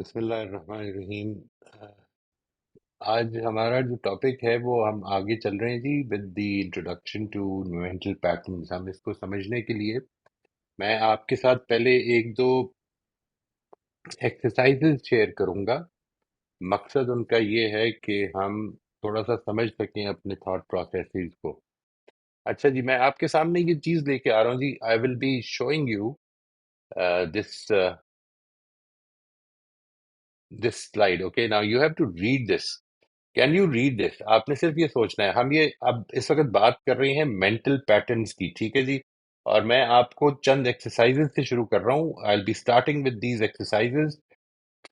بسم اللہ الرحمن الرحیم۔ آج ہمارا جو ٹاپک ہے وہ ہم آگے چل رہے ہیں جی with the introduction to mental patterns. ہم اس کو سمجھنے کے لیے میں آپ کے ساتھ پہلے ایک دو ایکسرسائزز شیئر کروں گا۔ مقصد ان کا یہ ہے کہ ہم تھوڑا سا سمجھ سکیں اپنے تھاٹ پروسیسز کو۔ اچھا جی، میں آپ کے سامنے یہ چیز لے کے آ رہا ہوں جی۔ I will be showing you this slide. Okay, now you have to read this. Can you read this? آپ نے صرف یہ سوچنا ہے۔ ہم یہ اب اس وقت بات کر رہے ہیں مینٹل پیٹرنز کی، ٹھیک ہے جی؟ اور میں آپ کو چند ایکسرسائزز سے شروع کر رہا ہوں۔ I will be starting with these exercises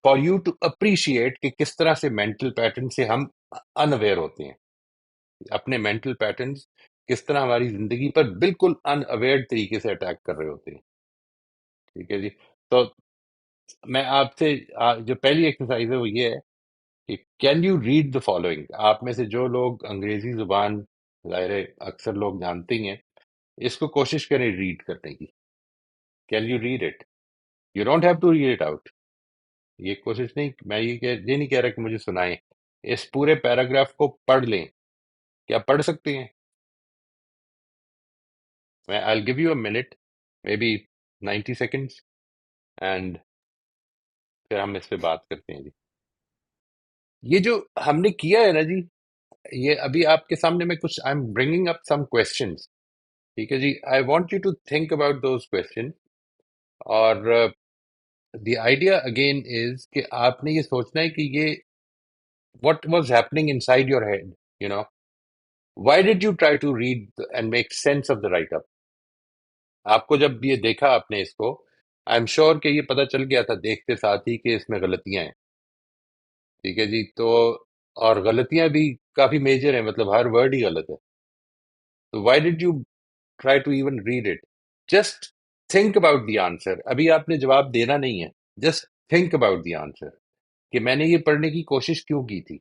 for you to appreciate کہ کس طرح سے مینٹل پیٹرن سے ہم ان اویئر ہوتے ہیں۔ اپنے مینٹل پیٹرنز کس طرح ہماری زندگی پر بالکل ان اویئر طریقے سے اٹیک کر رہے ہوتے ہیں، ٹھیک ہے جی؟ تو میں آپ سے جو پہلی ایکسرسائز ہے وہ یہ ہے کہ can you read the following? آپ میں سے جو لوگ انگریزی زبان ظاہر ہے اکثر لوگ جانتے ہی ہیں، اس کو کوشش کریں ریڈ کرنے کی۔ Can you read it? You don't have to read it out. یہ کوشش نہیں، میں یہ نہیں کہہ رہا کہ مجھے سنائیں، اس پورے پیراگراف کو پڑھ لیں۔ کیا پڑھ سکتے ہیں؟ میں I give you a minute, maybe 90 seconds, and پھر ہم اس پہ بات کرتے ہیں جی۔ یہ جو ہم نے کیا ہے نا جی، یہ ابھی آپ کے سامنے میں کچھ I am bringing up some questions, ٹھیک ہے جی؟ I want you to think about those question, اور دی آئیڈیا اگین از کہ آپ نے یہ سوچنا ہے کہ یہ what was happening inside your head, you know, why did you try to read and make sense of the write up؟ آپ کو جب یہ دیکھا آپ نے اس کو، آئی ایم شیور کہ یہ پتہ چل گیا تھا دیکھتے ساتھ ہی کہ اس میں غلطیاں ہیں، ٹھیک ہے جی؟ تو اور غلطیاں بھی کافی میجر ہیں، مطلب ہر ورڈ ہی غلط ہے۔ تو why did you try to even read it? Just think about the answer. ابھی آپ نے جواب دینا نہیں ہے، just think about the answer کہ میں نے یہ پڑھنے کی کوشش کیوں کی تھی۔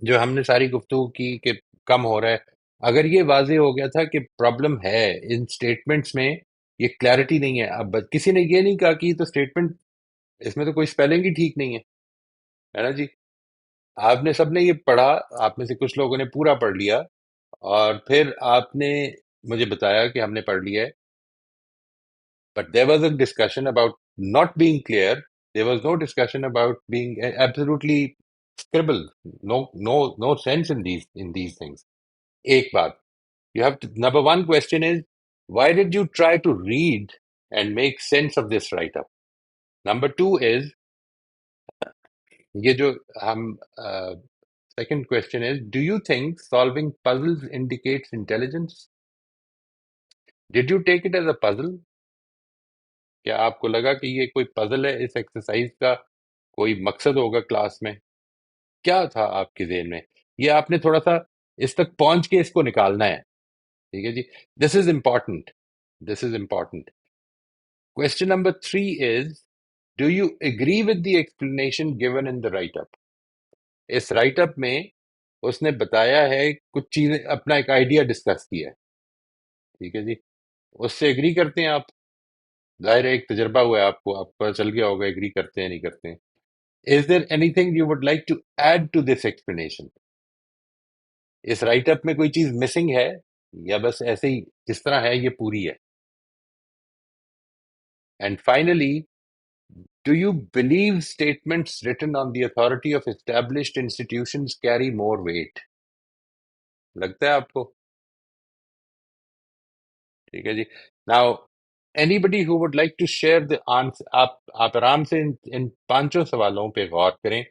جو ہم نے ساری گفتگو کی کہ کم ہو رہا ہے، اگر یہ واضح ہو گیا تھا کہ پرابلم ہے ان سٹیٹمنٹس میں، یہ کلیئرٹی نہیں ہے۔ اب کسی نے یہ نہیں کہا کہ یہ تو سٹیٹمنٹ، اس میں تو کوئی سپیلنگ ہی ٹھیک نہیں ہے نا جی؟ آپ نے سب نے یہ پڑھا، آپ میں سے کچھ لوگوں نے پورا پڑھ لیا، اور پھر آپ نے مجھے بتایا کہ ہم نے پڑھ لیا ہے، but there was a discussion about not being clear, there was no discussion about being absolutely scribble. No sense in these things. ایک بات، you have to, number one question is why did you try to read and make sense of this write up? Number two is یہ جو ہم second question is do you think solving puzzles indicates intelligence? Did you take it as a puzzle? کیا آپ کو لگا کہ یہ کوئی پزل ہے، اس ایکسرسائز کا کوئی مقصد ہوگا کلاس میں؟ کیا تھا آپ کے ذہن میں؟ یہ آپ نے تھوڑا سا اس تک پہنچ کے اس کو نکالنا ہے، ٹھیک ہے جی؟ This is important, this is important. Question number 3 is do you agree with the explanation given in the write up? اس رائٹ اپ میں اس نے بتایا ہے کچھ چیزیں، اپنا ایک آئیڈیا ڈسکس کیا ہے، ٹھیک ہے جی؟ اس سے اگری کرتے ہیں آپ؟ ظاہر ہے ایک تجربہ ہوا ہے آپ کو، آپ کو پتہ چل گیا ہوگا اگری کرتے ہیں نہیں کرتے ہیں۔ Is there anything you would like to add to this explanation? اس رائٹ اپ میں کوئی چیز مسنگ ہے یا بس ایسے ہی جس طرح ہے یہ پوری ہے؟ And finally do you believe statements written on the authority of established institutions carry more weight? لگتا ہے آپ کو؟ ٹھیک ہے جی۔ Now anybody who would like to share the answer, آپ آرام سے ان پانچوں سوالوں پہ غور کریں۔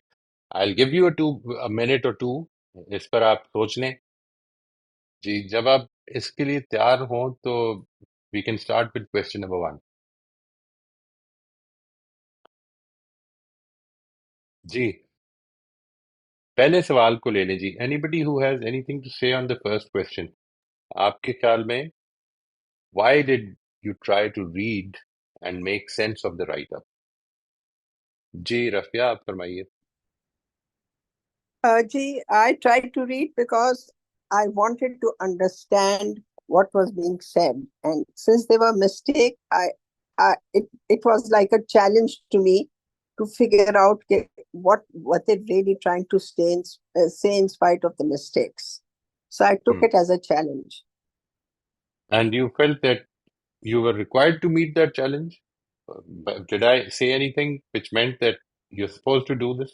I give you a minute اور ٹو، اس پر آپ سوچ لیں جی۔ جب آپ اس کے لیے تیار ہوں تو we can start with question number 1 جی۔ پہلے سوال کو لے لیں جی۔ Anybody who has anything to say on the first question? آپ کے خیال میں why did you try to read and make sense of the write up? جی رفیہ، آپ فرمائیے۔ Ji, I tried to read because I wanted to understand what was being said. And since they were mistakes, it was like a challenge to me to figure out what they're really trying to say in spite of the mistakes. So I took Hmm. it as a challenge. And you felt that you were required to meet that challenge? But did I say anything which meant that you're supposed to do this?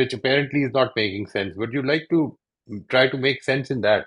which apparently is not making sense. Would you like to try to make sense in that?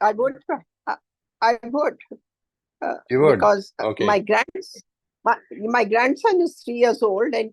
I would try. I would, You would. because Okay. my, my grandson is 3 years old and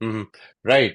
Mhm. Right.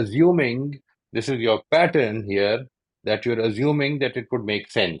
assuming this is your pattern here, that you're assuming that it would make sense.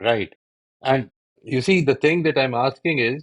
Right. And you see, the thing that I'm asking is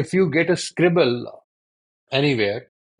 if you get a scribble anywhere,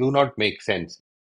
do not make sense.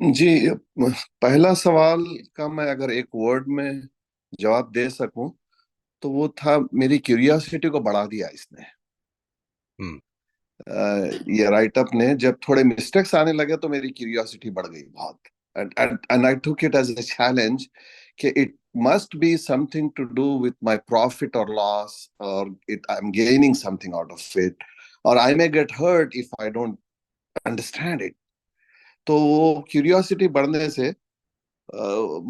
جی، پہلا سوال کا میں اگر ایک word میں جواب دے سکوں تو وہ تھا میری کیوریاسٹی کو بڑھا دیا اس نے. ہم، یہ رائٹ اپ نے جب تھوڑے مسٹیکس آنے لگے تو میری کیوریاسٹی بڑھ گئی بہت. And I took it as a challenge کہ it must be something to do with my profit or loss, or I'm gaining something out of it, or I may get hurt if I don't understand it. تو وہ curiosity بڑھنے سے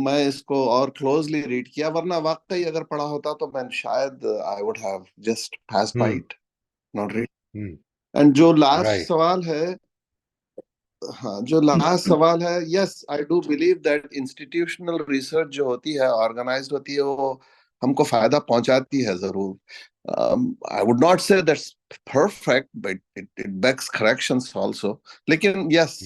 میں اس کو اور closely red کیا، ورنہ واقعی اگر پڑھا ہوتا تو میں شاید I would have just passed by ہم، it, not read. ہم، اینڈ جو لاسٹ رائٹ. سوال ہے، ہاں جو لاسٹ سوال ہے، yes I do believe that institutional research جو ہوتی ہے، آرگنائزڈ ہوتی ہے، وہ ہم کو فائدہ پہنچاتی ہے ضرور. I would not say that's perfect but it makes corrections also, لیکن yes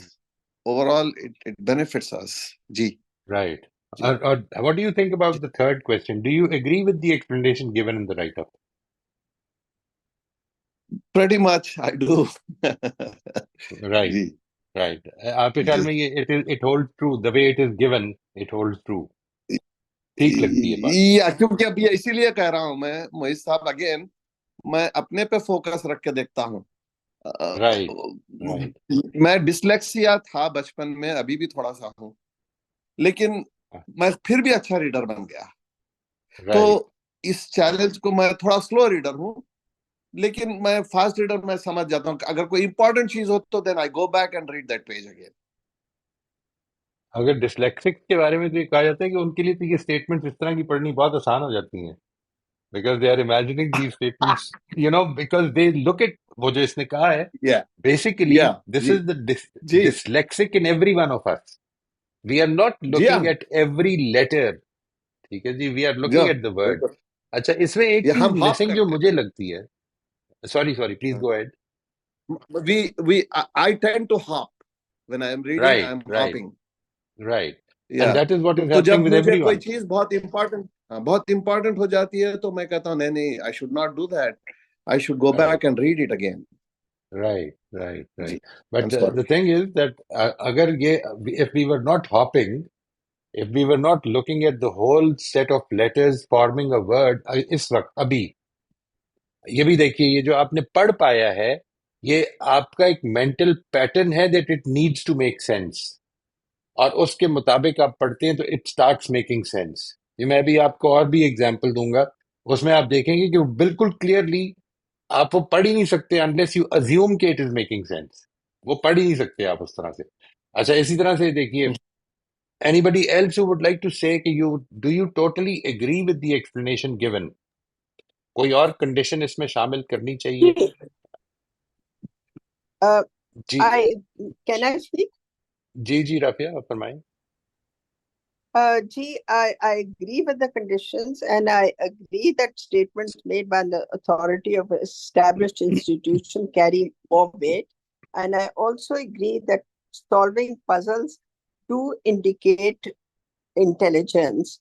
overall it benefits us. جی Right. جی Or what do you think about the third question? Do you agree with the explanation given in the write-up? pretty much I do. Right, جی right. آپ کے خیال جی میں یہ it holds true, the way it is given, it holds true. ٹھیک لگتی ہے بات. یا کیونکہ اب یہ اسی لیے کہہ رہا ہوں میں محیط صاحب، اگین میں اپنے پہ فوکس رکھ کے دیکھتا ہوں. Right, right, میں ڈسلیکسیا تھا بچپن میں، ابھی بھی تھوڑا سا ہوں، لیکن میں پھر بھی اچھا ریڈر بن گیا. تو right. اس چیلنج کو، میں تھوڑا سلو ریڈر ہوں لیکن میں فاسٹ ریڈر، میں سمجھ جاتا ہوں کہ اگر کوئی امپورٹنٹ چیز ہو تو then I go back and read that page again. اگر ڈسلیکسک کے بارے میں تو یہ کہا جاتا ہے کہ ان کے لیے تو یہ اسٹیٹمنٹس اس طرح کی پڑھنی بہت آسان ہو جاتی ہیں. Because they are imagining these statements, because they look at وہ جو اس نے کہا ہے, یا basically, یا this G is the G dyslexic in every one of us. We are not جی ہاں looking at every letter. ٹھیک ہے جی, we are جی ہاں looking at the word. بالکل. اچھا, اس میں ایک یہ چیز ہم ہاپ مسنگ جو کرتے مجھے لگتی ہے. سوری, پلیز ہیں. گو ahead. I tend to hop when I am reading. I Right, am right, hopping. right. And Yeah. that is what is تو happening جب with مجھے کوئی everyone. چیز بہت امپورٹنٹ ہو جاتی ہے تو میں کہتا ہوں نہیں I should not do that. I should go Right. back and read it again. Right, right, جی right. But I'm the sorry. thing is that اگر یہ, if we were not hopping, if we were not looking at the whole set of letters forming a word, اس وقت ابھی یہ بھی دیکھیے, یہ جو آپ نے پڑھ پایا ہے, یہ آپ کا ایک مینٹل پیٹرن ہے that it needs to make sense, اور اس کے مطابق آپ پڑھتے ہیں تو it starts making sense. یہ میں بھی آپ کو اور بھی ایگزامپل دوں گا, اس میں آپ دیکھیں گے کہ وہ بالکل کلیئرلی آپ وہ پڑھ ہی نہیں سکتے unless you assume کہ it is making sense. وہ پڑھ ہی نہیں سکتے آپ اس طرح سے. اچھا, اسی طرح سے دیکھیے, anybody else who would like to say کہ do you totally agree with the explanation given? کوئی اور کنڈیشن اس میں شامل کرنی چاہیے؟ جی Can I speak? جی رافیہ, آپ فرمائیں. I agree with the conditions, and I agree that statements made by the authority of an established institution carry more weight. And I also agree that solving puzzles do indicate intelligence.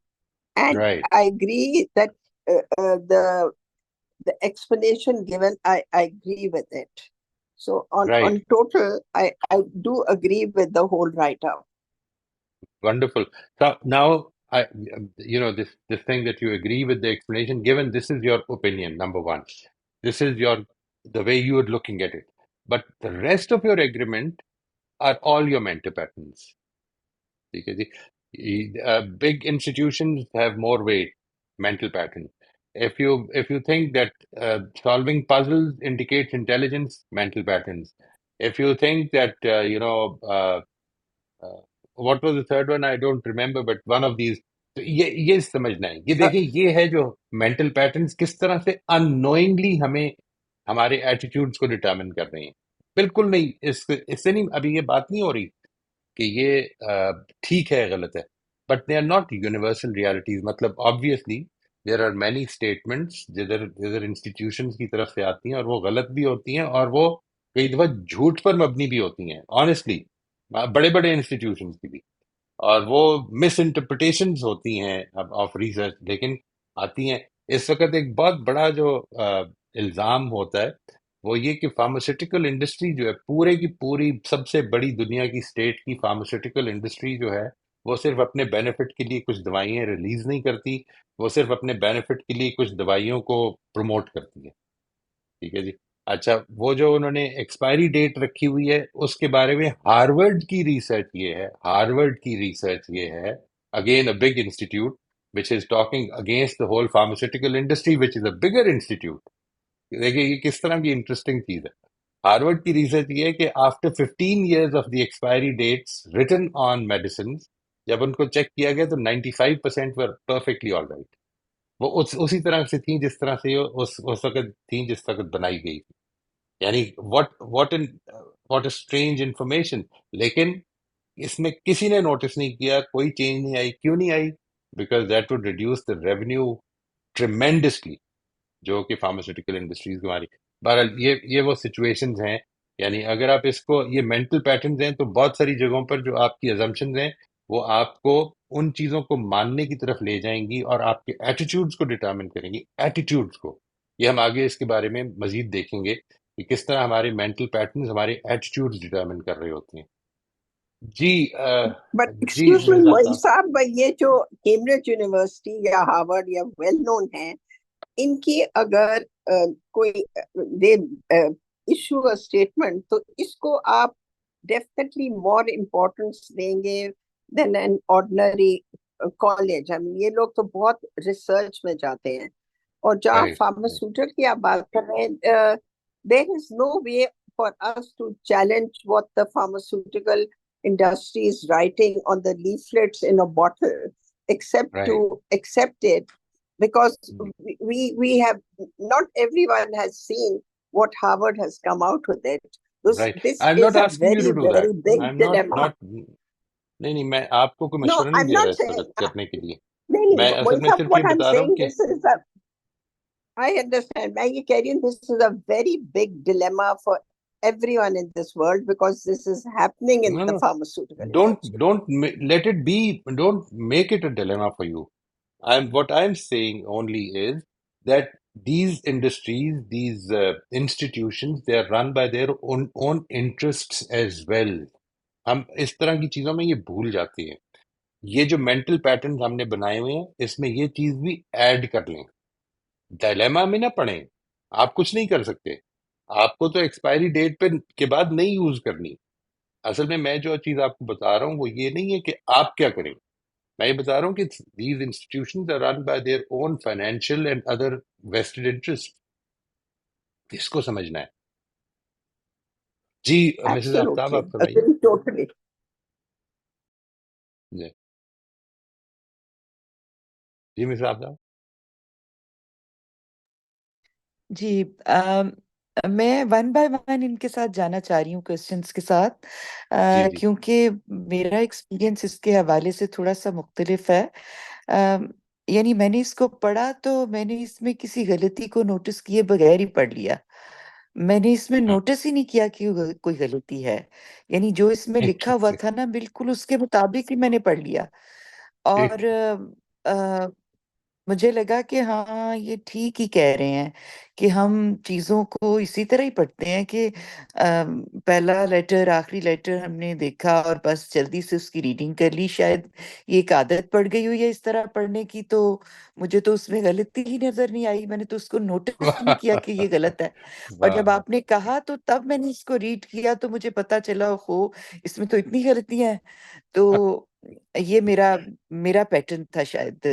And Right, I agree that the explanation given, I agree with it. So right. on total, I do agree with the whole write-up. Wonderful. So now, this thing that you agree with the explanation given, this is your opinion, number one. This is the way you are looking at it. But the rest of your agreement are all your mental patterns. ٹھیک ہے جی. Big institutions have more weight, mental pattern. If you think that solving puzzles indicates intelligence, mental patterns. If you think that what was the third one? I don't remember, but one of these. یہ سمجھنا ہے, یہ دیکھیں, یہ ہے جو mental patterns کس طرح سے انوئنگلی ہمیں ہمارے ایٹیٹیوڈس کو ڈٹرمن کر رہے ہیں. بالکل نہیں, اس سے نہیں, ابھی یہ بات نہیں ہو رہی کہ یہ ٹھیک ہے غلط ہے, but they are not universal realities. مطلب obviously there are many statements جدھر انسٹیٹیوشنس کی طرف سے آتی ہیں اور وہ غلط بھی ہوتی ہیں, اور وہ کئی دفعہ جھوٹ پر مبنی بھی ہوتی ہیں, آنےسٹلی, بڑے بڑے انسٹیٹیوشنس کی بھی, اور وہ مس انٹرپریٹیشنز ہوتی ہیں آف ریسرچ, لیکن آتی ہیں. اس وقت ایک بہت بڑا جو الزام ہوتا ہے وہ یہ کہ فارماسیوٹیکل انڈسٹری جو ہے پورے کی پوری سب سے بڑی دنیا کی اسٹیٹ کی فارماسیوٹیکل انڈسٹری جو ہے وہ صرف اپنے بینیفٹ کے لیے کچھ دوائیاں ریلیز نہیں کرتی، وہ صرف اپنے بینیفٹ کے لیے کچھ دوائیوں کو پروموٹ کرتی ہے. ٹھیک ہے جی. اچھا، وہ جو انہوں نے ایکسپائری ڈیٹ رکھی ہوئی ہے اس کے بارے میں ہارورڈ کی ریسرچ یہ ہے، ہارورڈ کی ریسرچ یہ ہے، again a big institute which is talking against the whole pharmaceutical industry, which is a bigger institute. دیکھیے یہ کس طرح کی انٹرسٹنگ چیز ہے. ہارورڈ کی ریسرچ یہ ہے کہ after 15 years of the expiry dates written on medicines, جب ان کو چیک کیا گیا تو 95% were perfectly all right. وہ اسی طرح سے تھیں جس طرح سے اس وقت تھیں جس وقت بنائی گئی تھی. یعنی واٹ اے اسٹرینج انفارمیشن. لیکن اس میں کسی نے نوٹس نہیں کیا، کوئی چینج نہیں آئی. کیوں نہیں آئی؟ Because that would reduce the revenue tremendously, جو کہ فارماسیوٹیکل انڈسٹریز کی ہماری. بہرحال یہ وہ سچویشنز ہیں. یعنی اگر آپ اس کو، یہ مینٹل پیٹرنز ہیں، تو بہت ساری جگہوں پر جو آپ کی ازمپشنز ہیں وہ آپ کو ان چیزوں کو ماننے کی طرف لے جائیں گی اور آپ کے ایٹیٹیوڈز کو ڈٹرمن کریں گی، ایٹیٹیوڈز کو. یہ ہم آگے اس کے بارے میں مزید دیکھیں گے کہ کس طرح ہمارے مینٹل پیٹرنز ہمارے ایٹیٹیوڈز ڈٹرمن کر رہے ہوتے ہیں. جی بٹ جی ایکسکیوز می مرزا موئی صاحب. صاحب، یہ جو کیمبرج یونیورسٹی یا ہارورڈ یا ویل نون ہیں، ان کی اگر کوئی دے ایشو اسٹیٹمنٹ، تو اس کو آپ ڈیفینیٹلی مور امپورٹنس دیں گے دین این آرڈنری کالج. یہ لوگ تو بہت ریسرچ میں جاتے ہیں. اور جہاں رائٹ. فارماسیوٹیکل کی آپ بات کر رہے ہیں، there is no way for us to challenge what the pharmaceutical industry is writing on the leaflets in a bottle, except to right. accept it, because we have, not everyone has seen what Harvard has come out with it. Right. This I am not is a asking you to very, do that. very big I am not dilemma. Not نہیں نہیں، میں آپ کو کوئی No, مشورہ نہیں I'm دے رہا not us saying, وقت کرنے کے لیے. نہیں میں اصل میں صرف یہ what I'm بتا رہا ہوں saying, کہ this is a, I understand. میں یہ کہہ رہی ہوں, this is a very big dilemma for everyone in this world, because this is happening in no the no pharmaceutical don't industry. let it be. Don't make it a dilemma for you. What I'm saying only is that these industries, these institutions, they are run by their own interests as well. ہم اس طرح کی چیزوں میں یہ بھول جاتے ہیں. یہ جو مینٹل پیٹرن ہم نے بنائے ہوئے ہیں اس میں یہ چیز بھی ایڈ کر لیں. ڈائلیما میں نہ پڑیں. آپ کچھ نہیں کر سکتے. آپ کو تو ایکسپائری ڈیٹ پہ کے بعد نہیں یوز کرنی. اصل میں جو چیز آپ کو بتا رہا ہوں وہ یہ نہیں ہے کہ آپ کیا کریں. میں یہ بتا رہا ہوں کہ these institutions are run by their own financial and other vested interests. اس کو سمجھنا ہے. جی مسز آفتاب Absolutely. آپ فرمائیے. Agree totally. جی جی مسز آفتاب. جی میں ون بائی ون ان کے ساتھ جانا چاہ رہی ہوں کوشچنس کے ساتھ، جی جی کیونکہ میرا ایکسپیرینس اس کے حوالے سے تھوڑا سا مختلف ہے. یعنی میں نے اس کو پڑھا تو میں نے اس میں کسی غلطی کو نوٹس کیے بغیر ہی پڑھ لیا. میں نے اس میں ہاں. نوٹس ہی نہیں کیا کہ کوئی غلطی ہے. یعنی جو اس میں لکھا ہوا تھا نا بالکل اس کے مطابق ہی میں نے پڑھ لیا. اور مجھے لگا کہ ہاں یہ ٹھیک ہی کہہ رہے ہیں کہ ہم چیزوں کو اسی طرح ہی پڑھتے ہیں کہ پہلا لیٹر آخری لیٹر ہم نے دیکھا اور بس جلدی سے اس کی ریڈنگ کر لی. شاید یہ ایک عادت پڑ گئی ہوئی ہے اس طرح پڑھنے کی، تو مجھے تو اس میں غلطی ہی نظر نہیں آئی. میں نے تو اس کو نوٹس ہی نہیں کیا کہ یہ غلط ہے. اور جب آپ نے کہا تو تب میں نے اس کو ریڈ کیا تو مجھے پتا چلا ہو اس میں تو اتنی غلطیاں ہیں. تو یہ میرا پیٹرن تھا شاید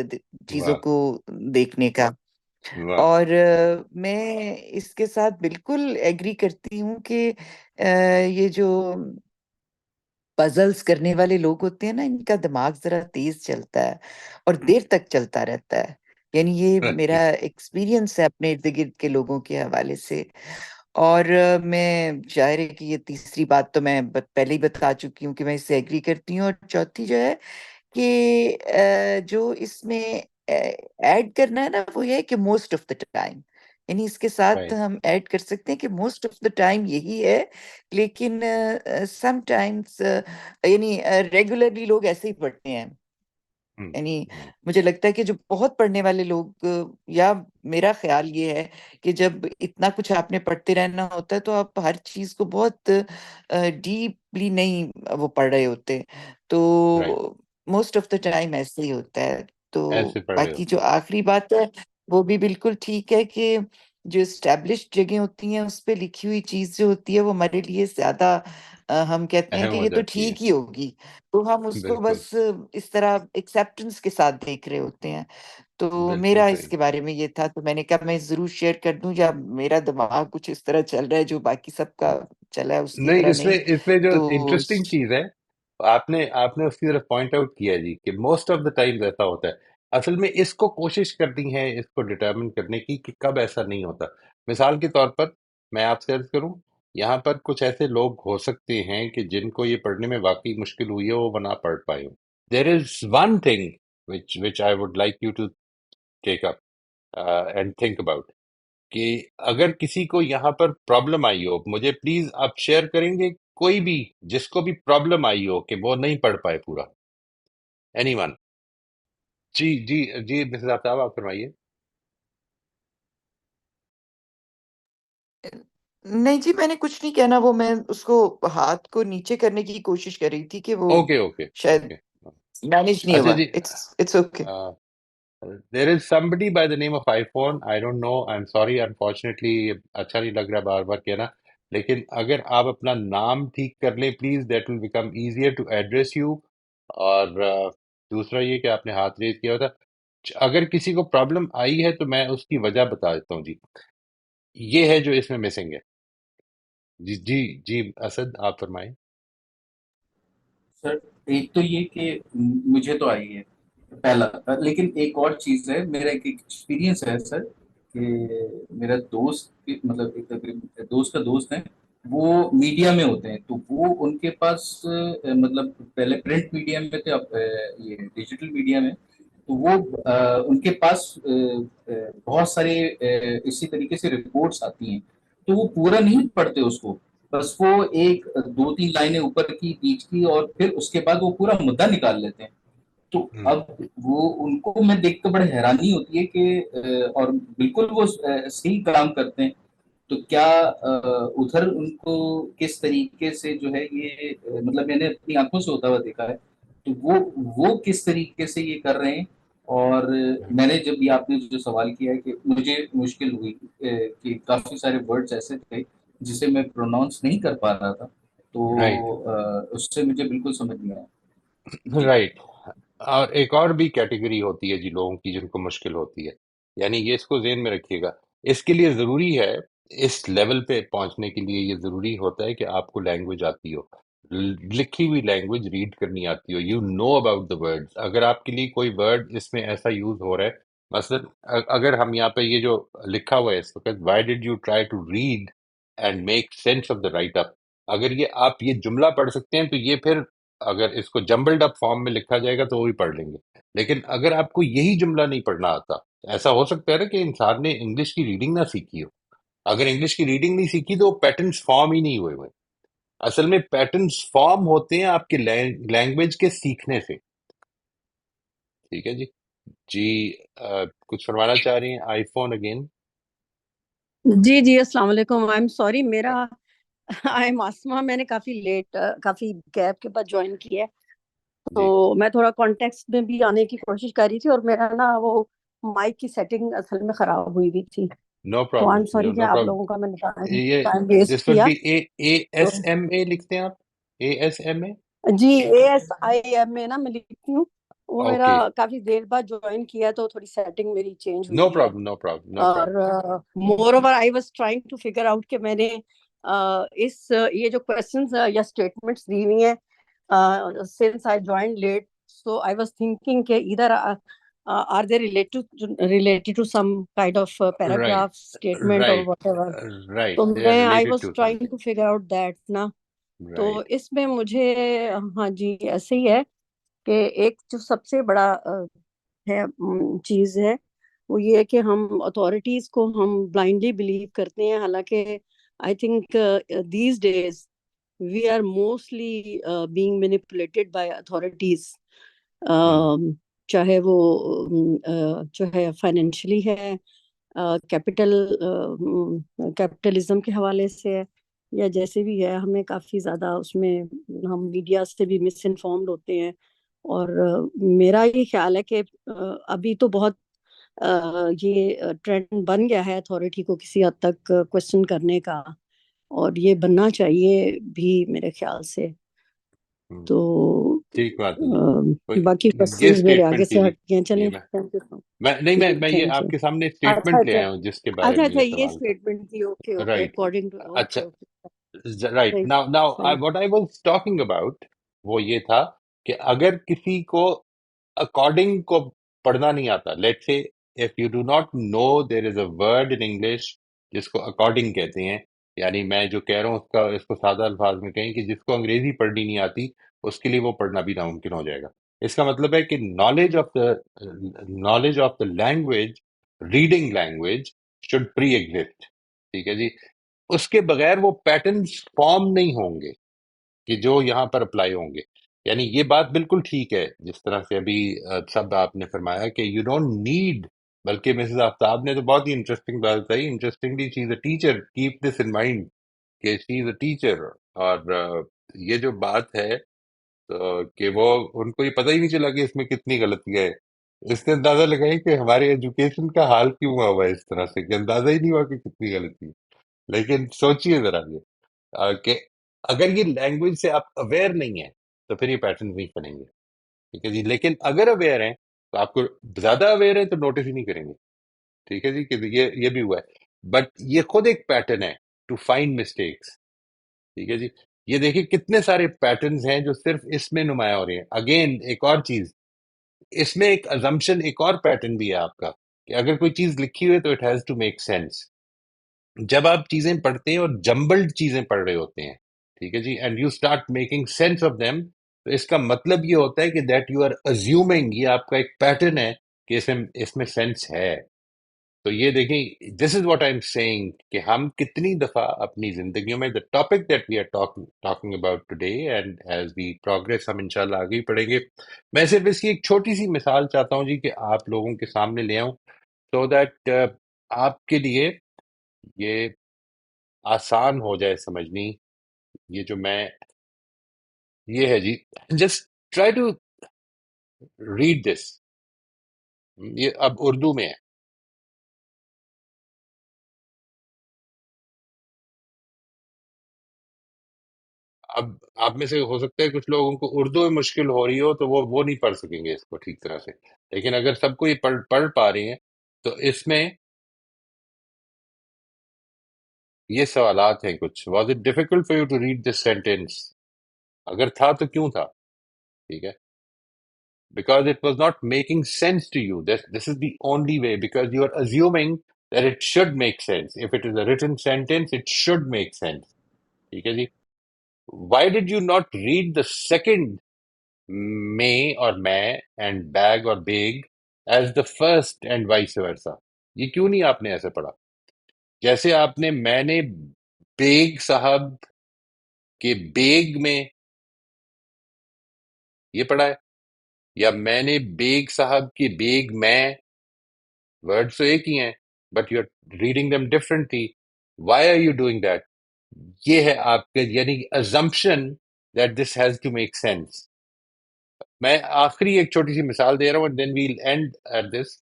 چیزوں واہ کو دیکھنے کا. واہ. اور میں اس کے ساتھ بالکل ایگری کرتی ہوں کہ یہ جو پزلز کرنے والے لوگ ہوتے ہیں نا، ان کا دماغ ذرا تیز چلتا ہے اور دیر تک چلتا رہتا ہے. یعنی یہ میرا ایکسپیرینس ہے اپنے ارد گرد کے لوگوں کے حوالے سے. اور میں ظاہر ہے کہ یہ تیسری بات تو میں پہلے ہی بتا چکی ہوں کہ میں اس سے ایگری کرتی ہوں. اور چوتھی جو ہے کہ جو اس میں ایڈ کرنا ہے نا وہ یہ ہے کہ موسٹ آف دا ٹائم، یعنی اس کے ساتھ رائٹ. ہم ایڈ کر سکتے ہیں کہ موسٹ آف دا ٹائم یہی ہے. لیکن سم ٹائمس یعنی ریگولرلی لوگ ایسے ہی پڑھتے ہیں. یعنی مجھے لگتا ہے کہ جو بہت پڑھنے والے لوگ، یا میرا خیال یہ ہے کہ جب اتنا کچھ آپ نے پڑھتے رہنا ہوتا ہے تو آپ ہر چیز کو بہت ڈیپلی نہیں وہ پڑھ رہے ہوتے، تو موسٹ آف دا ٹائم ایسے ہی ہوتا ہے. تو ایسے پڑھ رہے باقی ہوتے جو آخری بات ہے وہ بھی بالکل ٹھیک ہے کہ جو اسٹیبلشڈ جگہیں ہوتی ہیں اس پہ لکھی ہوئی چیز جو ہوتی ہے وہ ہمارے لیے زیادہ ہم کہتے ہیں اہم کہ ہو یہ تو جاتی ہے. ٹھیک ہی ہوگی، تو ہم اس کو بالکل بس اس طرح ایکسیپٹنس کے ساتھ دیکھ رہے ہوتے ہیں. تو بالکل میرا اس صحیح. کے بارے میں یہ تھا، تو میں نے کہا میں ضرور شیئر کر دوں، یا میرا دماغ کچھ اس طرح چل رہا ہے جو باقی سب کا چلا ہے اس کی نہیں، طرح نہیں. اس میں جو تو انٹرسٹنگ چیز ہے، آپ نے اس کی طرف پوائنٹ آؤٹ کیا جی کہ موسٹ آف دا ٹائم ایسا ہوتا ہے. اصل میں اس کو کوشش کرنی ہے اس کو ڈٹرمن کرنے کی کہ کب ایسا نہیں ہوتا. مثال کے طور پر میں آپ سے عرض کروں، یہاں پر کچھ ایسے لوگ ہو سکتے ہیں کہ جن کو یہ پڑھنے میں واقعی مشکل ہوئی ہے، وہ نہ پڑھ پائے ہوں. There is one thing which I would like you to take up and think about کہ اگر کسی کو یہاں پر پرابلم آئی ہو، مجھے پلیز آپ شیئر کریں گے کوئی بھی جس کو بھی پرابلم آئی ہو کہ وہ نہیں پڑھ پائے پورا؟ Anyone? جی جی جی مسز آفتاب آپ فرمائیے. نہیں جی، میں نے کچھ نہیں کہنا، وہ میں اس کو ہاتھ کو نیچے کرنے کی کوشش کر رہی تھی کہ وہ اوکے اوکے شاید اوکے. مینج نہیں اچھا ہوا. جی، it's okay. There is somebody by the name of iPhone. I don't know, I'm sorry, unfortunately اچھا نہیں لگ رہا بار بار کہنا، لیکن اگر آپ اپنا نام ٹھیک کر لیں please, that will become easier to address you. اور دوسرا یہ کہ آپ نے ہاتھ ریز کیا ہوتا، اگر کسی کو پرابلم آئی ہے تو میں اس کی وجہ بتا دیتا ہوں جی. یہ ہے جو اس میں مسنگ ہے. جی جی جی اسد آپ فرمائیں. سر ایک تو یہ کہ مجھے تو آئی ہے پہلا، لیکن ایک اور چیز ہے، میرا ایک ایکسپیرینس ہے سر کہ میرا دوست، مطلب ایک دوست کا دوست ہے، وہ میڈیا میں ہوتے ہیں، تو وہ ان کے پاس مطلب پہلے پرنٹ میڈیا میں تھے، اب یہ ڈیجیٹل میڈیا میں، تو وہ ان کے پاس بہت سارے اسی طریقے سے رپورٹس آتی ہیں، تو وہ پورا نہیں پڑھتے اس کو، بس وہ ایک دو تین لائنیں اوپر کی بیچ کی اور پھر اس کے بعد وہ پورا مدعا نکال لیتے ہیں. تو اب وہ ان کو میں دیکھ کر بڑے حیرانی ہوتی ہے کہ اور بالکل وہ صحیح کام کرتے ہیں، تو کیا ادھر ان کو کس طریقے سے جو ہے یہ مطلب میں نے اپنی آنکھوں سے ہوتا ہوا دیکھا ہے، تو وہ کس طریقے سے یہ کر رہے ہیں. اور میں نے جب یہ آپ نے جو سوال کیا ہے کہ مجھے مشکل ہوئی کہ کافی سارے ورڈز ایسے تھے جسے میں پروناؤنس نہیں کر پا رہا تھا، تو رائٹ اس سے مجھے بالکل سمجھ نہیں آیا. جی رائٹ. اور ایک اور بھی کیٹیگری ہوتی ہے جی لوگوں کی جن کو مشکل ہوتی ہے، یعنی یہ اس کو ذہن میں رکھیے گا. اس کے لیے ضروری ہے، اس لیول پہ پہنچنے کے لیے یہ ضروری ہوتا ہے کہ آپ کو لینگویج آتی ہو، لکھی ہوئی لینگویج ریڈ کرنی آتی ہو، you know about the word. اگر آپ کے لیے کوئی ورڈ اس میں ایسا یوز ہو رہا ہے، مثلا اگر ہم یہاں پہ یہ جو لکھا ہوا ہے اس وقت، why did you try to read and make sense of the write up, اگر یہ آپ یہ جملہ پڑھ سکتے ہیں تو یہ پھر اگر اس کو جمبلڈ اپ فارم میں لکھا جائے گا تو وہ بھی پڑھ لیں گے. لیکن اگر آپ کو یہی جملہ نہیں پڑھنا آتا، ایسا ہو سکتا ہے نا کہ انسان نے انگلش کی ریڈنگ نہ سیکھی ہو. اگر انگلش کی ریڈنگ نہیں سیکھی تو وہ پیٹرنس فارم ہی نہیں ہوئے. اصل میں پیٹرنس فارم ہوتے ہیں آپ کے لینگویج کے سیکھنے سے. ٹھیک ہے جی. جی کچھ فرمانا چاہ رہی ہیں؟ آئی فون اگین. جی جی السلام علیکم. آئی ایم سوری، میرا آئی ایم آسما، میں نے کافی لیٹ کافی گیپ کے بعد جوائن کیا ہے، تو جی میں تھوڑا کانٹیکسٹ میں بھی آنے کی کوشش کر رہی تھی، اور میرا نا وہ مائک کی سیٹنگ اصل میں خراب ہوئی ہوئی تھی، نو تو آئی پرابلم، ایم سوری کہ نو آپ پرابلم. لوگوں کا میں نے یہ ٹائم ویسٹ دس ول کیا. بی اے تو ایس ایم اے لکھتے ہیں آپ؟ A S M A. جی ASIM میں نا میں لکھتی ہوں، وہ میرا اوکے. کافی دیر بعد جوائن کیا تو تھوڑی سیٹنگ میری چینج ہوئی نو ہوئی ہے. پرابلم، نو پرابلم، نو اور problem. Moreover I was trying to figure out کہ میں نے اس یہ جو کوشچنز یا اسٹیٹمنٹس دی ہوئی ہیں since I joined late, so I was thinking کہ either are they related to some kind of Right, paragraph, statement or right, whatever. right. تو They are میں I related was to trying something. to figure out that نا. تو Right. اس میں مجھے ہاں جی ایسے ہی ہے کہ ایک جو سب سے بڑا ہے چیز ہے وہ یہ ہے کہ ہم اتھارٹیز کو ہم بلائنڈلی بلیو کرتے ہیں، حالانکہ I think these days we are mostly being manipulated by authorities. Hmm. چاہے وہ جو ہے فائنینشلی ہے، کیپٹلزم کے حوالے سے ہے، یا جیسے بھی ہے، ہمیں کافی زیادہ اس میں ہم میڈیا سے بھی مس انفارمڈ ہوتے ہیں. اور میرا یہ خیال ہے کہ ابھی تو بہت یہ ٹرینڈ بن گیا ہے اتھارٹی کو کسی حد تک کوشچن کرنے کا، اور یہ بننا چاہیے بھی میرے خیال سے. تو ٹھیک بات ہے جی. باقی یہ کوشچنز میرے آگے اسٹیٹمنٹ تھی سے جی. ہٹ گئے. چلیں، یہ تھینک یو. میں یہ تھینک آپ یو. کے سامنے اچھا اسٹیٹمنٹ لے اچھا آیا ہوں جس کے بارے اچھا میں اچھا، یہ یہ سوال تھا. اسٹیٹمنٹ تھی. Okay okay, right. According to. Okay اچھا. اوکے. رائٹ. صحیح ناؤ صحیح. what I was talking about وہ یہ تھا کہ اگر کسی کو اکارڈنگ کو پڑھنا نہیں آتا, لیٹ سے if you do not know there is a word in English جس کو اکارڈنگ کہتے ہیں, یعنی میں جو کہہ رہا ہوں اس کو سادہ الفاظ میں کہیں کہ جس کو انگریزی پڑھنی نہیں آتی اس کے لیے وہ پڑھنا بھی ناممکن ہو جائے گا. اس کا مطلب ہے کہ knowledge of the language, reading language should preexist. ٹھیک ہے جی. اس کے بغیر وہ پیٹرنز فارم نہیں ہوں گے کہ جو یہاں پر اپلائی ہوں گے. یعنی یہ بات بالکل ٹھیک ہے جس طرح سے ابھی سب آپ نے فرمایا کہ یو ڈونٹ نیڈ, بلکہ مسز آفتاب نے تو بہت ہی انٹرسٹنگ بات بتائی. Interestingly she is a teacher, keep this in mind کہ شی از اے ٹیچر. اور یہ جو بات ہے کہ وہ ان کو یہ پتہ ہی نہیں چلا کہ اس میں کتنی غلطیاں ہے. اس نے اندازہ لگائی کہ ہمارے ایجوکیشن کا حال کیوں ہوا ہے اس طرح سے کہ اندازہ ہی نہیں ہوا کہ کتنی غلطی ہے. لیکن سوچئے ذرا یہ کہ اگر یہ لینگویج سے آپ اویئر نہیں ہیں تو پھر یہ پیٹرن نہیں بنیں گے. ٹھیک ہے جی. لیکن اگر اویئر ہیں تو آپ کو زیادہ اویئر ہیں تو نوٹس ہی نہیں کریں گے. ٹھیک ہے جی, کہ یہ بھی ہوا ہے. بٹ یہ خود ایک پیٹرن ہے ٹو فائنڈ مسٹیکس. ٹھیک ہے جی. یہ دیکھیں کتنے سارے پیٹرنز ہیں جو صرف اس میں نمایاں ہو رہے ہیں. اگین ایک اور چیز, اس میں ایک ازمپشن, ایک اور پیٹرن بھی ہے آپ کا کہ اگر کوئی چیز لکھی ہوئی ہے تو it has to make sense. جب آپ چیزیں پڑھتے ہیں اور جمبلڈ چیزیں پڑھ رہے ہوتے ہیں, ٹھیک ہے جی, and you start making sense of them, تو اس کا مطلب یہ ہوتا ہے کہ دیٹ یو آر ازیومنگ, یہ آپ کا ایک پیٹرن ہے کہ اس میں سینس ہے. تو یہ دیکھیں, this is what I am seeing کہ ہم کتنی دفعہ اپنی زندگیوں میں, the topic that we are talking about today and as we progress, ہم انشاءاللہ آگے ہی پڑھیں گے. میں صرف اس کی ایک چھوٹی سی مثال چاہتا ہوں جی کہ آپ لوگوں کے سامنے لے آؤں سو دیٹ آپ کے لیے یہ آسان ہو جائے سمجھنی. یہ جو میں, یہ ہے جی, just try to read this. یہ اب اردو میں ہے. اب آپ میں سے ہو سکتا ہے کچھ لوگوں کو اردو میں مشکل ہو رہی ہو تو وہ نہیں پڑھ سکیں گے اس کو ٹھیک طرح سے, لیکن اگر سب کو یہ پڑھ پا رہے ہیں تو اس میں یہ سوالات ہیں کچھ. Was it difficult for you to read this sentence? اگر تھا تو کیوں تھا؟ ٹھیک ہے. Because it was not making sense to you. This is the only way, because you are assuming that it should make sense. If it is a written sentence, it should make sense. ٹھیک ہے جی. Why did you not read the second may or may and bag or big as the first and vice versa? یہ کیوں نہیں آپ نے ایسے پڑھا؟ جیسے آپ نے میں نے بیگ صاحب کے بیگ میں یہ پڑھا ہے, یا میں نے بیگ صاحب کے بیگ میں, ورڈ تو ایک ہی ہیں but you are reading them differently. Why are you doing that? یہ ہے آپ کے یعنی assumption that this has to make sense. میں آخری ایک چھوٹی سی مثال دے رہا ہوں, then we'll end at this.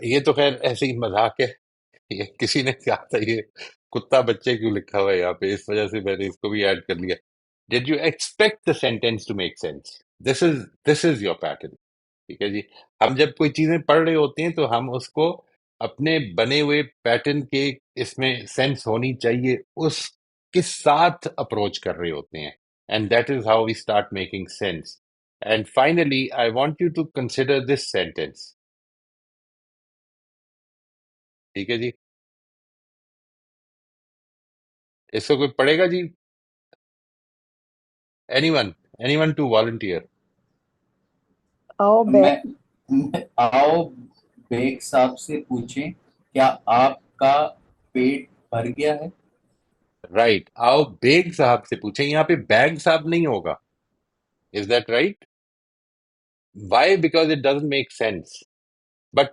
یہ تو خیر ایسے ہی مذاق ہے. یہ کسی نے کہا تھا یہ کتا بچے کیوں لکھا ہوا ہے یہاں پہ, اس وجہ سے میں نے اس کو بھی ایڈ کر لیا. Did you expect the sentence to make sense? This is your pattern. ٹھیک ہے جی. ہم جب کوئی چیزیں پڑھ رہے ہوتے ہیں تو ہم اس کو اپنے بنے ہوئے پیٹرن کے, اس میں سینس ہونی چاہیے, اس کے ساتھ اپروچ کر رہے ہوتے ہیں. And that is how we start making sense. And finally I want you to consider this sentence. ٹھیک ہے جی. اس کو کوئی پڑھے گا جی؟ Anyone to volunteer. آؤ آؤ بیگ صاحب سے پوچھیں کیا آپ کا پیٹ بھر گیا ہے؟ رائٹ. آؤ بیگ صاحب سے پوچھیں. یہاں پہ بیگ صاحب نہیں ہوگا. Is that right? Why? Because it doesn't make sense. But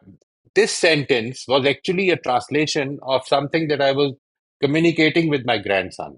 this sentence was actually a translation of something that I was communicating with my grandson.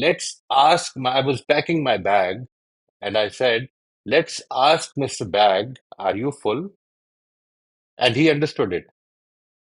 let's ask my, I was packing my bag and I said, let's ask Mr. Bag, are you full? And he understood it.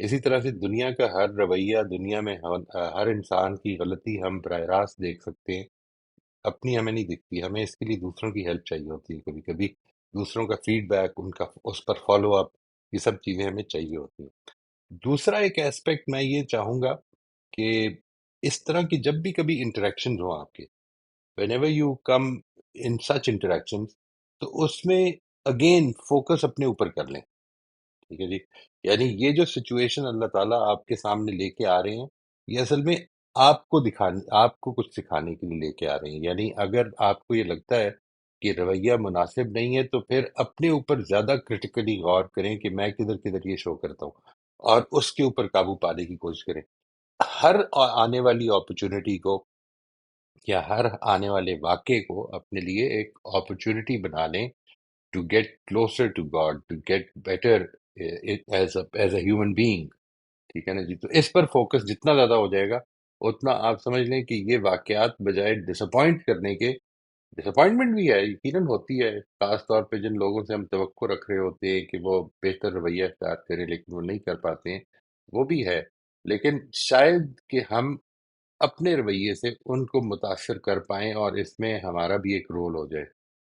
اسی طرح سے دنیا کا ہر رویہ، دنیا میں ہر انسان کی غلطی ہم براہ راست دیکھ سکتے ہیں، اپنی ہمیں نہیں دکھتی، ہمیں اس کے لیے دوسروں کی ہیلپ چاہیے ہوتی ہے، کبھی کبھی دوسروں کا فیڈ بیک، ان کا اس پر فالو اپ، یہ سب چیزیں ہمیں چاہیے ہوتی ہیں۔ دوسرا ایک ایسپیکٹ میں یہ چاہوں گا کہ اس طرح کی جب بھی کبھی انٹریکشن ہوں آپ کے، when ever you come in such interaction, تو اس میں اگین فوکس اپنے اوپر کر لیں، ٹھیک ہے جی؟ یعنی یہ جو سچویشن اللہ تعالیٰ آپ کے سامنے لے کے آ رہے ہیں، یہ اصل میں آپ کو دکھانے، آپ کو کچھ سکھانے کے لیے لے کے آ رہے ہیں۔ یعنی اگر آپ کو یہ لگتا ہے کہ رویہ مناسب نہیں ہے، تو پھر اپنے اوپر زیادہ کرٹیکلی غور کریں کہ میں کدھر کدھر یہ شو کرتا ہوں، اور اس کے اوپر قابو پانے کی کوشش کریں۔ ہر آنے والی اپرچونٹی کو یا ہر آنے والے واقعے کو اپنے لیے ایک اپرچونٹی بنا لیں to get closer to God, to get better as a human being، ٹھیک ہے نا جی؟ تو اس پر فوکس جتنا زیادہ ہو جائے گا، اتنا آپ سمجھ لیں کہ یہ واقعات بجائے ڈس اپوائنٹ کرنے کے، ڈس اپوائنٹمنٹ بھی ہے، یقیناً ہوتی ہے، خاص طور پہ جن لوگوں سے ہم توقع رکھ رہے ہوتے ہیں کہ وہ بہتر رویہ اختیار کریں لیکن وہ نہیں کر پاتے ہیں، وہ بھی ہے، لیکن شاید کہ ہم اپنے رویے سے ان کو متاثر کر پائیں، اور اس میں ہمارا بھی ایک رول ہو جائے،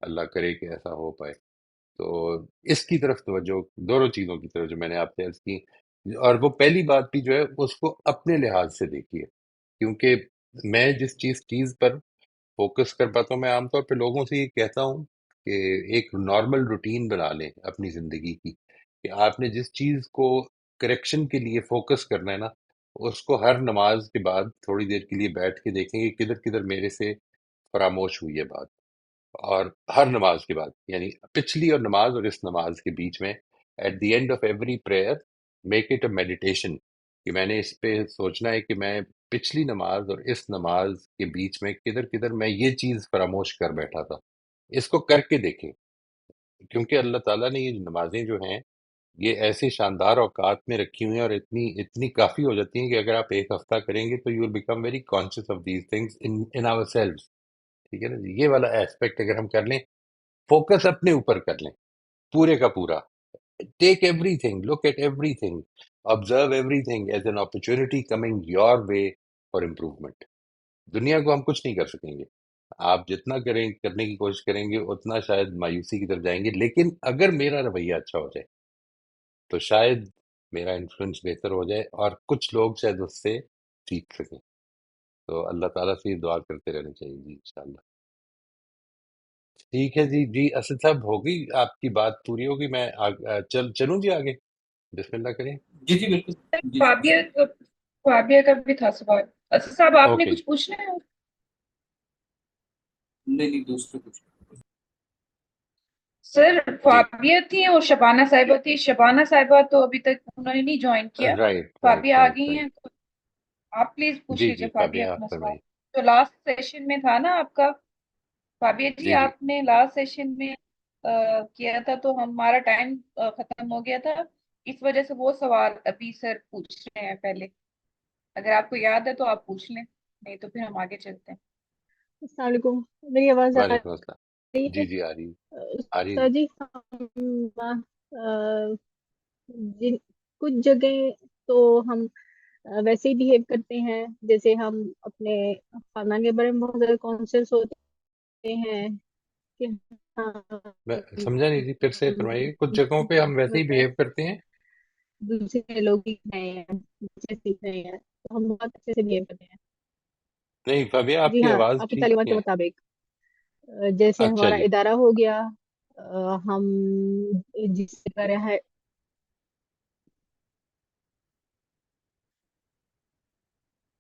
اللہ کرے کہ ایسا ہو پائے۔ تو اس کی طرف توجہ، دونوں چیزوں کی طرف جو میں نے آپ سے عرض کی، اور وہ پہلی بات بھی جو ہے اس کو اپنے لحاظ سے دیکھیے، کیونکہ میں جس چیز پر فوکس کر پاتا ہوں، میں عام طور پہ لوگوں سے یہ کہتا ہوں کہ ایک نارمل روٹین بنا لیں اپنی زندگی کی، کہ آپ نے جس چیز کو کریکشن کے لیے فوکس کرنا ہے نا، اس کو ہر نماز کے بعد تھوڑی دیر کے لیے بیٹھ کے دیکھیں کہ کدھر کدھر میرے سے فراموش ہوئی ہے بات، اور ہر نماز کے بعد، یعنی پچھلی اور نماز اور اس نماز کے بیچ میں، at the end of every prayer make it a meditation, کہ میں نے اس پہ سوچنا ہے کہ میں پچھلی نماز اور اس نماز کے بیچ میں کدھر کدھر میں یہ چیز فراموش کر بیٹھا تھا، اس کو کر کے دیکھیں، کیونکہ اللہ تعالیٰ نے یہ نمازیں جو ہیں یہ ایسے شاندار اوقات میں رکھی ہوئی ہیں، اور اتنی اتنی کافی ہو جاتی ہیں کہ اگر آپ ایک ہفتہ کریں گے تو you will become very conscious of these things in ourselves, ٹھیک ہے نا جی؟ یہ والا ایسپیکٹ اگر ہم کر لیں، فوکس اپنے اوپر کر لیں پورے کا پورا، take everything, look at everything, observe everything as an opportunity coming your way for improvement. دنیا کو ہم کچھ نہیں کر سکیں گے، آپ جتنا کرنے کی کوشش کریں گے اتنا شاید مایوسی کی طرف جائیں گے، لیکن اگر میرا رویہ اچھا ہو جائے تو شاید میرا انفلوئنس بہتر ہو جائے، اور کچھ لوگ شاید اس سے سیکھ سکیں۔ تو اللہ تعالیٰ سے یہ دعا کرتے رہنا چاہیے جی، انشاءاللہ۔ ٹھیک ہے جی، جی اسد صاحب ہوگی آپ کی بات پوری ہوگی، میں چلوں جی آگے، بسم اللہ کریں۔ جی جی بالکل، جی جی فابیہ فابیہ کا بھی تھا سوال، اسد صاحب آپ نے اوکے، کچھ پوچھنا ہے؟ نہیں نہیں، دوسرے کچھ سر جی فابیہ تھی اور شبانہ صاحبہ تھی، شبانہ صاحبہ تو ابھی تک انہوں نے نہیں جوائن کیا، رائٹ فابیہ رائٹ آ رائٹ گئی ہیں، رائٹ، تو آپ پلیز پوچھ جی لیجیے جی فابیہ فابیہ اپنا آپ سوال، فرمائیے۔ جو لاسٹ سیشن میں تھا نا آپ کا، فابیہ جی جی جی آپ نے لاسٹ سیشن میں کیا تھا تو ہمارا ٹائم ختم ہو گیا تھا، اس وجہ سے وہ سوال ابھی سر پوچھ رہے ہیں پہلے، اگر آپ کو یاد ہے تو آپ پوچھ لیں، نہیں تو پھر ہم آگے چلتے ہیں۔ السلام علیکم، میری آواز آ وعلیکم السلام، رہی ہے؟ جی جی آ رہی آ رہی ہے استاد جی۔ جی، ہم جن کچھ جگہ تو ہم ویسے ہی بیہیو کرتے ہیں جیسے ہم اپنے خاندان کے بارے میں بہت زیادہ کانشیس ہوتے ہیں کہ میں سمجھا نہیں جی، پھر سے فرمائیے، کچھ جگہوں پہ ہم ویسے ہی ہم بیہیو کرتے ہیں؟ دوسرے لوگ سیکھ رہے ہیں، دوسرے سیکھ رہے ہیں تو ہم بہت اچھے سے بیہیو کرتے ہیں۔ نہیں فابیہ آپ جی کی ہاں، آواز آپ کی ٹھیک تعلیمات کے ہے۔ مطابق جیسے اچھا ہمارا جی، ادارہ ہو گیا، ہم جس طرح ہے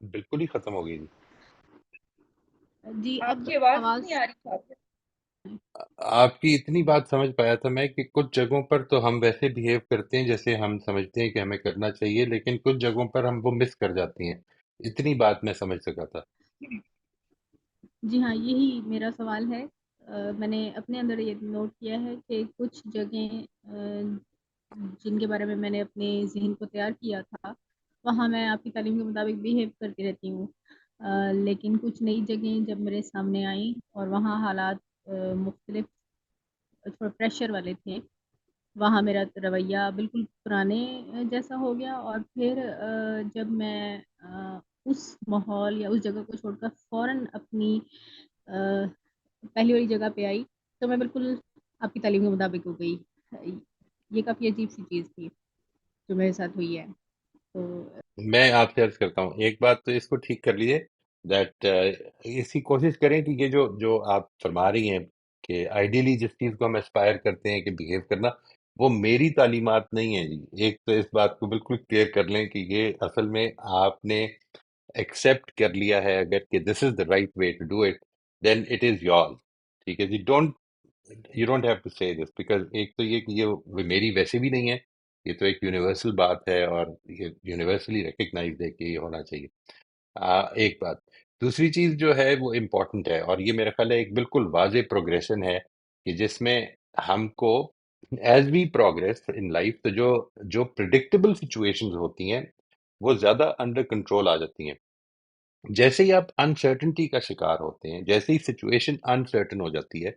بالکل ہی ختم ہو گئی جی۔ جی آپ اب کی آواز نہیں آواز آ رہی فابیہ۔ آپ کی اتنی بات سمجھ پایا تھا میں کہ کچھ جگہوں پر تو ہم ویسے بیہیو کرتے ہیں جیسے ہم سمجھتے ہیں کہ ہمیں کرنا چاہیے، لیکن کچھ جگہوں پر ہم وہ مس کر جاتے ہیں، اتنی بات میں سمجھ سکا تھا۔ جی ہاں، یہی میرا سوال ہے۔ میں نے اپنے اندر یہ نوٹ کیا ہے کہ کچھ جگہیں جن کے بارے میں نے اپنے ذہن کو تیار کیا تھا وہاں میں آپ کی تعلیم کے مطابق بیہیو کرتی رہتی ہوں، لیکن کچھ نئی جگہیں جب میرے سامنے آئیں اور وہاں حالات مختلف، تھوڑا پریشر والے تھے، وہاں میرا رویہ بالکل پرانے جیسا ہو گیا، اور پھر جب میں اس ماحول یا اس جگہ کو چھوڑ کر فوراً اپنی پہلی والی جگہ پہ آئی، تو میں بالکل آپ کی تعلیم کے مطابق ہو گئی۔ یہ کافی عجیب سی چیز تھی جو میرے ساتھ ہوئی ہے۔ تو میں آپ سے عرض کرتا ہوں، ایک بات تو اس کو ٹھیک کر لیجیے دیٹ اس کی کوشش کریں کہ یہ جو آپ فرما رہی ہیں کہ آئیڈیلی جس چیز کو ہم اسپائر کرتے ہیں کہ بہیو کرنا، وہ میری تعلیمات نہیں ہیں جی۔ ایک تو اس بات کو بالکل کلیئر کر لیں کہ یہ اصل میں آپ نے ایکسیپٹ کر لیا ہے اگر کہ this is the right way to do it, then it is yours. ٹھیک ہے جی، you don't have to say this, because ایک تو یہ کہ یہ میری ویسے بھی نہیں ہے، یہ تو ایک یونیورسل بات ہے اور یہ یونیورسلی ریکگنائز ہے کہ یہ ہونا چاہیے۔ ایک بات، دوسری چیز جو ہے وہ امپورٹنٹ ہے، اور یہ میرا خیال ہے ایک بالکل واضح پروگریشن ہے کہ جس میں ہم کو as we progress in life, تو جو پرڈکٹیبل سچویشنز ہوتی ہیں وہ زیادہ انڈر کنٹرول آ جاتی ہیں۔ جیسے ہی آپ انسرٹنٹی کا شکار ہوتے ہیں، جیسے ہی سچویشن انسرٹن ہو جاتی ہے،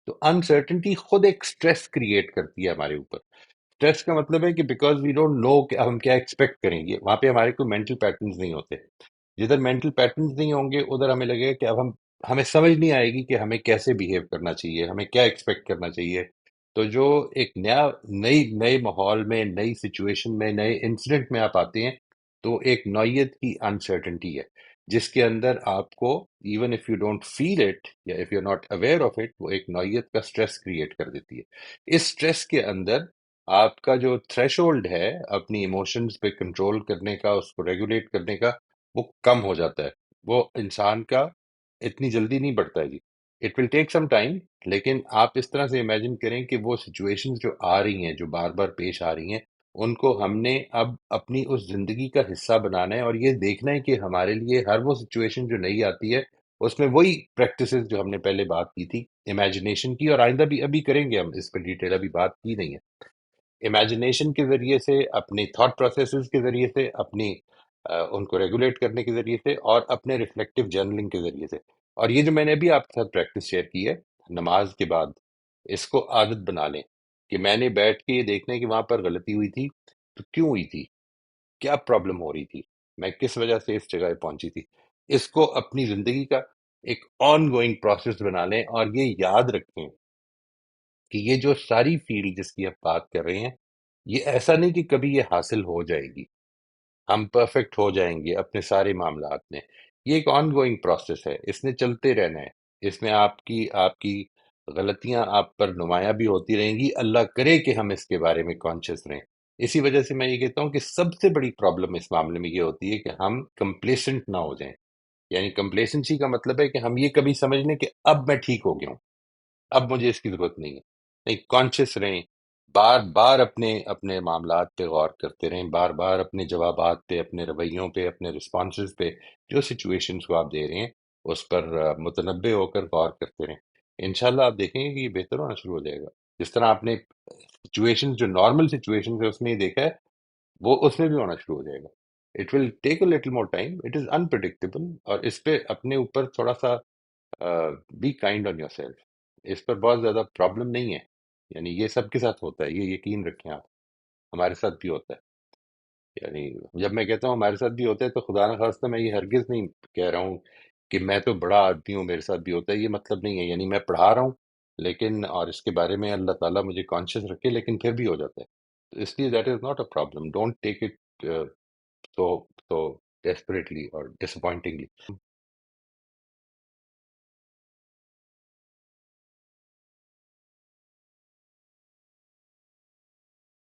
تو انسرٹنٹی خود ایک سٹریس کریٹ کرتی ہے ہمارے اوپر۔ اسٹریس کا مطلب ہے کہ بیکاز وی ڈونٹ نو کہ ہم کیا ایکسپیکٹ کریں گے، وہاں پہ ہمارے کوئی مینٹل پیٹرنز نہیں ہوتے۔ جدھر مینٹل پیٹرنز نہیں ہوں گے ادھر ہمیں لگے گا کہ اب ہمیں سمجھ نہیں آئے گی کہ ہمیں کیسے بیہیو کرنا چاہیے، ہمیں کیا ایکسپیکٹ کرنا چاہیے۔ تو جو ایک نئے ماحول میں، نئی سچویشن میں، نئے انسیڈنٹ میں آپ آتے ہیں، تو ایک نوعیت کی انسرٹنٹی ہے جس کے اندر آپ کو even if you don't feel it یا if you not aware of it, وہ ایک نوعیت کا اسٹریس کریٹ کر دیتی ہے۔ اس اسٹریس کے اندر آپ کا جو تھریش ہولڈ ہے اپنی ایموشنز پہ کنٹرول کرنے کا، اس کو ریگولیٹ کرنے کا، وہ کم ہو جاتا ہے۔ وہ انسان کا اتنی جلدی نہیں بڑھتا ہے جی، it will take some time. لیکن آپ اس طرح سے امیجن کریں کہ وہ سچویشنز جو آ رہی ہیں، جو بار بار پیش آ رہی ہیں، ان کو ہم نے اب اپنی اس زندگی کا حصہ بنانا ہے، اور یہ دیکھنا ہے کہ ہمارے لیے ہر وہ سچویشن جو نئی آتی ہے اس میں وہی پریکٹسز جو ہم نے پہلے بات کی تھی امیجنیشن کی، اور آئندہ بھی ابھی کریں گے ہم اس پہ ڈیٹیل، ابھی بات کی نہیں ہے۔ امیجنیشن کے ذریعے سے، اپنی تھاٹ پروسیسز کے ذریعے سے، اپنی ان کو ریگولیٹ کرنے کے ذریعے سے، اور اپنے ریفلیکٹیو جرنلنگ کے ذریعے سے۔ اور یہ جو میں نے ابھی آپ کے ساتھ پریکٹس شیئر کی ہے نماز کے بعد، اس کو عادت بنا لیں کہ میں نے بیٹھ کے یہ دیکھنا ہے کہ وہاں پر غلطی ہوئی تھی تو کیوں ہوئی تھی، کیا پرابلم ہو رہی تھی، میں کس وجہ سے اس جگہ پہنچی تھی۔ اس کو اپنی زندگی کا ایک آن گوئنگ پروسیس بنا لیں، اور یہ یاد رکھیں کہ یہ جو ساری فیلڈ جس کی آپ بات کر رہے ہیں، یہ ایسا نہیں کہ کبھی یہ حاصل ہو جائے گی، ہم پرفیکٹ ہو جائیں گے اپنے سارے معاملات میں۔ یہ ایک آن گوئنگ پروسیس ہے، اس نے چلتے رہنا ہے۔ اس میں آپ کی غلطیاں آپ پر نمایاں بھی ہوتی رہیں گی، اللہ کرے کہ ہم اس کے بارے میں کانشیس رہیں۔ اسی وجہ سے میں یہ کہتا ہوں کہ سب سے بڑی پرابلم اس معاملے میں یہ ہوتی ہے کہ ہم کمپلیسنٹ نہ ہو جائیں۔ یعنی کمپلیسنسی کا مطلب ہے کہ ہم یہ کبھی سمجھ لیں کہ اب میں ٹھیک ہو گیا ہوں، اب مجھے اس کی ضرورت نہیں ہے۔ نہیں، کانشیس رہیں، بار بار اپنے معاملات پہ غور کرتے رہیں، بار بار اپنے جوابات پہ، اپنے رویوں پہ، اپنے رسپانسز پہ، جو سچویشنز کو آپ دے رہے ہیں اس پر متنبع ہو کر غور کرتے رہیں۔ انشاءاللہ آپ دیکھیں گے کہ یہ بہتر ہونا شروع ہو جائے گا۔ جس طرح آپ نے سچویشنز جو نارمل سچویشنز ہے اس میں یہ دیکھا ہے، وہ اس میں بھی ہونا شروع ہو جائے گا۔ It will take a little more time, it is unpredictable, اور اس پہ اپنے اوپر تھوڑا سا be kind on yourself. اس پر بہت زیادہ پرابلم نہیں ہے، یعنی یہ سب کے ساتھ ہوتا ہے، یہ یقین رکھیں آپ، ہمارے ساتھ بھی ہوتا ہے۔ یعنی جب میں کہتا ہوں ہمارے ساتھ بھی ہوتا ہے تو خدا نخواستہ میں یہ ہرگز نہیں کہہ رہا ہوں کہ میں تو بڑا آدمی ہوں میرے ساتھ بھی ہوتا ہے، یہ مطلب نہیں ہے۔ یعنی میں پڑھا رہا ہوں لیکن، اور اس کے بارے میں اللہ تعالیٰ مجھے کانشیس رکھے، لیکن پھر بھی ہو جاتا ہے۔ تو اس لیے that is not a problem, don't take it so desperately اور ڈسپوائنٹنگلی۔